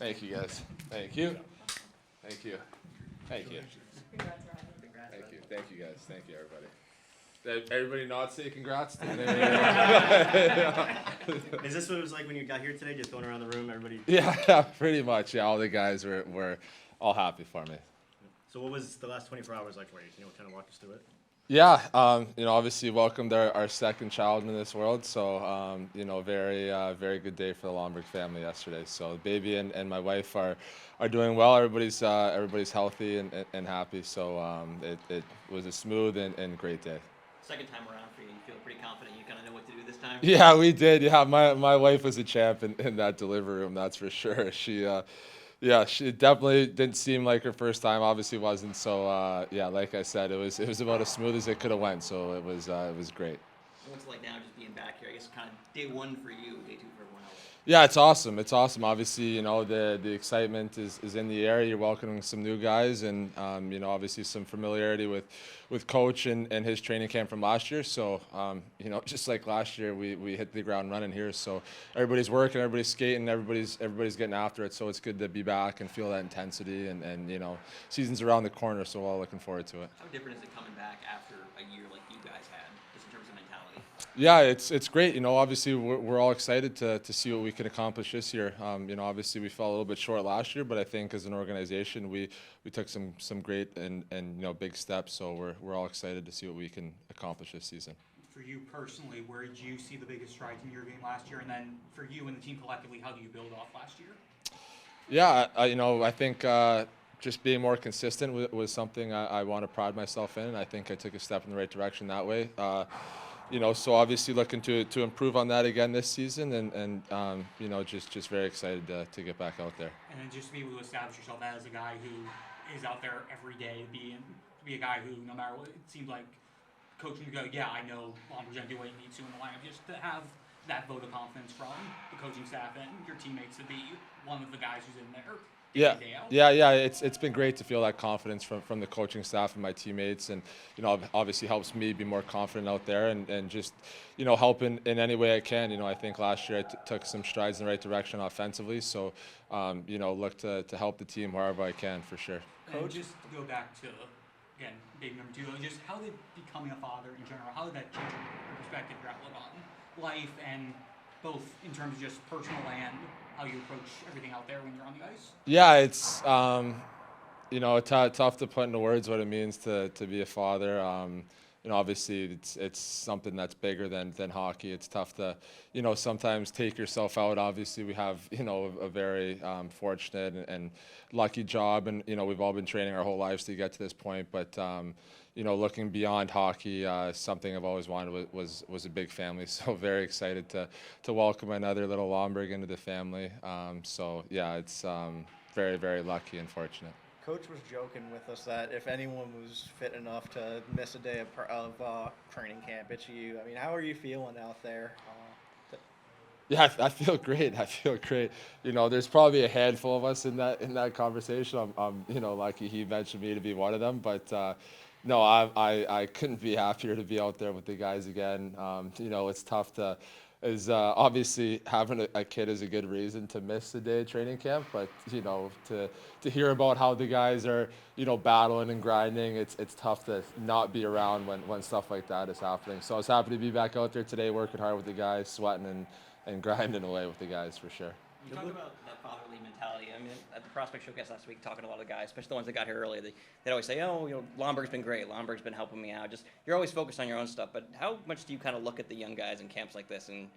Thank you, guys. Thank you. Thank you. Thank you. Congrats, Ryan. Congrats. Thank you. Thank you, guys. Thank you, everybody. Did everybody not say congrats? Is this what it was like when you got here today? Just going around the room, everybody? Yeah, pretty much. Yeah, all the guys were all happy for me. So what was the last 24 hours like for you? Can you kind of walk us through it? Yeah, obviously welcomed our second child in this world. So, very good day for the Lomberg family yesterday. So the baby and my wife are doing well. Everybody's healthy and happy. So it was a smooth and great day. Second time around for you. You feel pretty confident. You kind of know what to do this time. Yeah, we did. Yeah, my wife was a champ in that delivery room. That's for sure. She definitely didn't seem like her first time. Obviously wasn't. So like I said, it was about as smooth as it could have went. So it was great. What's it like now, just being back here? I guess kind of day one for you, day two for everyone else. Yeah, it's awesome. It's awesome. Obviously, the excitement is in the air. You're welcoming some new guys, and obviously some familiarity with coach and his training camp from last year. So just like last year, we hit the ground running here. So everybody's working, everybody's skating, everybody's getting after it. So it's good to be back and feel that intensity. And season's around the corner, so we're all looking forward to it. How different is it coming back after a year like you guys had, just in terms of mentality? Yeah, it's great. Obviously we're all excited to see what we can accomplish this year. Obviously we fell a little bit short last year, but I think as an organization we took some great and big steps. So we're all excited to see what we can accomplish this season. For you personally, where did you see the biggest strides in your game last year, and then for you and the team collectively, how do you build off last year? Yeah, I think just being more consistent was something I want to pride myself in. I think I took a step in the right direction that way. So obviously looking to improve on that again this season, and just very excited to get back out there. And then just to be able to establish yourself as a guy who is out there every day, to be a guy who, no matter what, it seems like coaching, go, yeah, I know Lomberg's going to do what he needs to in the lineup, just to have that vote of confidence from the coaching staff and your teammates to be one of the guys who's in there. Yeah. It's been great to feel that confidence from the coaching staff and my teammates, and obviously helps me be more confident out there and just help in any way I can. I think last year I took some strides in the right direction offensively, so look to help the team wherever I can for sure. And just to go back to again, baby number two, just how did becoming a father in general, how did that change your perspective, your outlook on life, and both in terms of just personal and how you approach everything out there when you're on the ice? Yeah, it's tough to put into words what it means to be a father. Obviously it's something that's bigger than hockey. It's tough to sometimes take yourself out. Obviously we have a very fortunate and lucky job, and we've all been training our whole lives to get to this point. But looking beyond hockey, something I've always wanted was a big family. So very excited to welcome another little Lomberg into the family. It's very, very lucky and fortunate. Coach was joking with us that if anyone was fit enough to miss a day of training camp, it's you. I mean, how are you feeling out there? Yeah, I feel great. There's probably a handful of us in that conversation. I'm lucky he mentioned me to be one of them, but no, I couldn't be happier to be out there with the guys again. It's tough to. Obviously having a kid is a good reason to miss a day of training camp, but to hear about how the guys are battling and grinding, it's tough to not be around when stuff like that is happening. So I was happy to be back out there today, working hard with the guys, sweating and grinding away with the guys for sure. You talk about that fatherly mentality. I mean, at the Prospect Showcase last week, talking to a lot of guys, especially the ones that got here earlier, they'd always say, Lomberg's been great. Lomberg's been helping me out. Just you're always focused on your own stuff. But how much do you kind of look at the young guys in camps like this and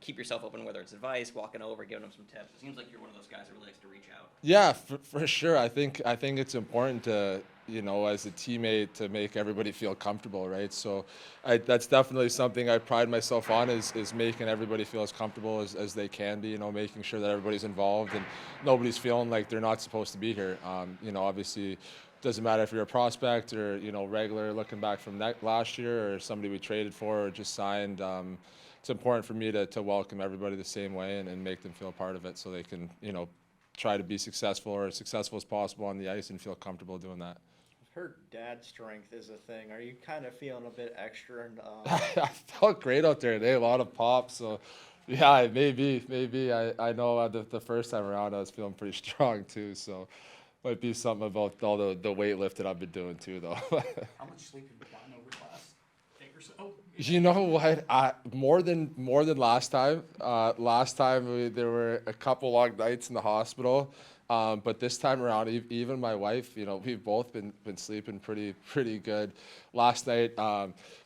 keep yourself open, whether it's advice, walking over, giving them some tips? It seems like you're one of those guys that really likes to reach out. Yeah, for sure. I think it's important to as a teammate to make everybody feel comfortable, right? So that's definitely something I pride myself on is making everybody feel as comfortable as they can be. Making sure that everybody's involved and nobody's feeling like they're not supposed to be here. Obviously. Doesn't matter if you're a prospect or regular looking back from last year or somebody we traded for or just signed. It's important for me to welcome everybody the same way and make them feel a part of it so they can try to be successful or as successful as possible on the ice and feel comfortable doing that. I've heard dad strength is a thing. Are you kind of feeling a bit extra? I felt great out there today. A lot of pops, so Yeah, maybe. I know the first time around I was feeling pretty strong too, so might be something about all the weightlifting I've been doing too, though. How much sleep have you gotten over the last day or so? You know what? More than last time. Last time there were a couple long nights in the hospital, but this time around, even my wife, we've both been sleeping pretty good. Last night,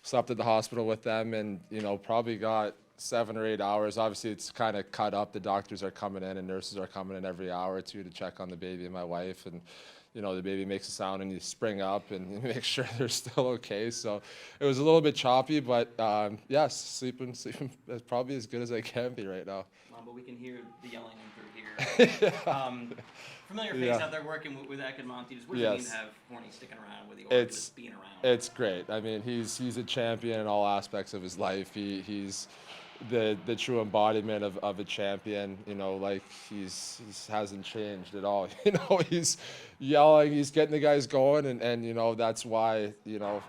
slept at the hospital with them, and probably got 7 or 8 hours. Obviously, it's kind of cut up. The doctors are coming in and nurses are coming in every hour or two to check on the baby and my wife, and the baby makes a sound and you spring up and you make sure they're still okay. So it was a little bit choppy, but yes, sleeping is probably as good as I can be right now. But we can hear the yelling in through here. Familiar face Yeah. out there working with Ek and Monty. Just what does it mean Yes. to have Horny sticking around with you, or It's just being around? It's great. I mean, he's a champion in all aspects of his life. He's the true embodiment of a champion. Like he hasn't changed at all. He's yelling, he's getting the guys going, and that's why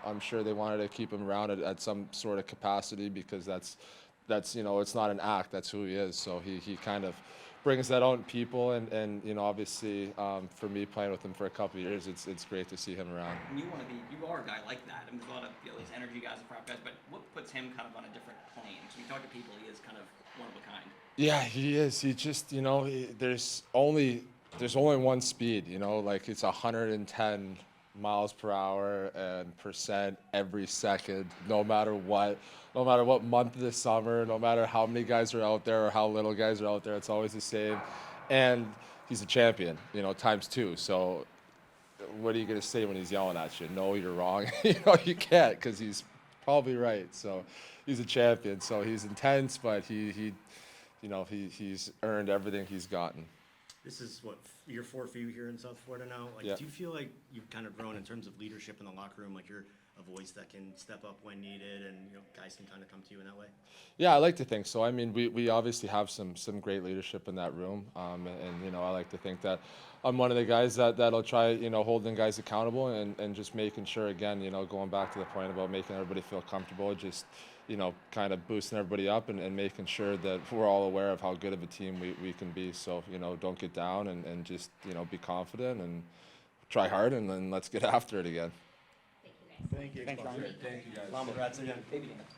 I'm sure they wanted to keep him around at some sort of capacity, because that's it's not an act. That's who he is. So he kind of brings that out in people, and obviously for me playing with him for a couple of years, it's great to see him around. And you are a guy like that. I mean, there's a lot of these energy guys and prop guys, but what puts him kind of on a different plane? So you talk to people, he is kind of one of a kind. Yeah, he is. He just there's only one speed. Like it's 110 miles per hour and percent every second, no matter what month of the summer, no matter how many guys are out there or how little guys are out there, it's always the same. And he's a champion, times two. So what are you going to say when he's yelling at you? No, you're wrong. You can't, because he's probably right. So he's a champion. So he's intense, but he's earned everything he's gotten. This is what, year 4 for you here in South Florida now? Like, Yeah. do you feel like you've kind of grown in terms of leadership in the locker room? Like you're a voice that can step up when needed, and guys can kind of come to you in that way? Yeah, I like to think so. I mean, we obviously have some great leadership in that room, and I like to think that I'm one of the guys that'll try, holding guys accountable and just making sure, again, going back to the point about making everybody feel comfortable, just kind of boosting everybody up and making sure that we're all aware of how good of a team we can be. So don't get down and just be confident and try hard, and then let's get after it again. Thank you. Thanks, Ryan. Thank you guys. Congrats again. Baby dance.